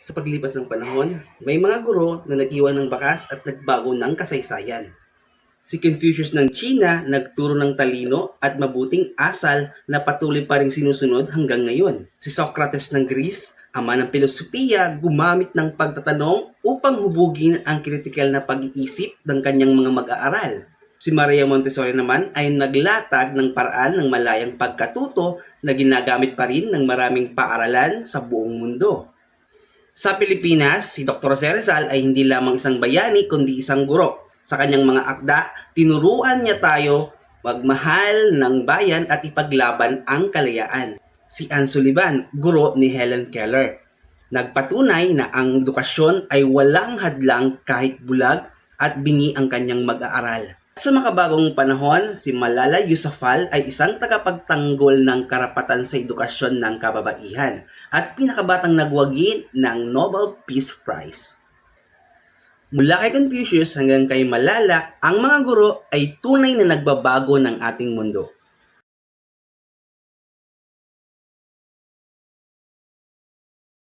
Sa paglipas ng panahon, may mga guro na nag-iwan ng bakas at nagbago ng kasaysayan. Si Confucius ng China nagturo ng talino at mabuting asal na patuloy pa rin sinusunod hanggang ngayon. Si Socrates ng Greece, ama ng filosofiya, gumamit ng pagtatanong upang hubugin ang kritikal na pag-iisip ng kanyang mga mag-aaral. Si Maria Montessori naman ay naglatag ng paraan ng malayang pagkatuto na ginagamit pa rin ng maraming paaralan sa buong mundo. Sa Pilipinas, si Dr. Jose Rizal ay hindi lamang isang bayani kundi isang guro. Sa kanyang mga akda, tinuruan niya tayo magmahal ng bayan at ipaglaban ang kalayaan. Si Anne Sullivan, guro ni Helen Keller, nagpatunay na ang edukasyon ay walang hadlang kahit bulag at bingi ang kanyang mag-aaral. Sa makabagong panahon, si Malala Yousafzai ay isang tagapagtanggol ng karapatan sa edukasyon ng kababaihan at pinakabatang nagwagi ng Nobel Peace Prize. Mula kay Confucius hanggang kay Malala, ang mga guro ay tunay na nagbabago ng ating mundo.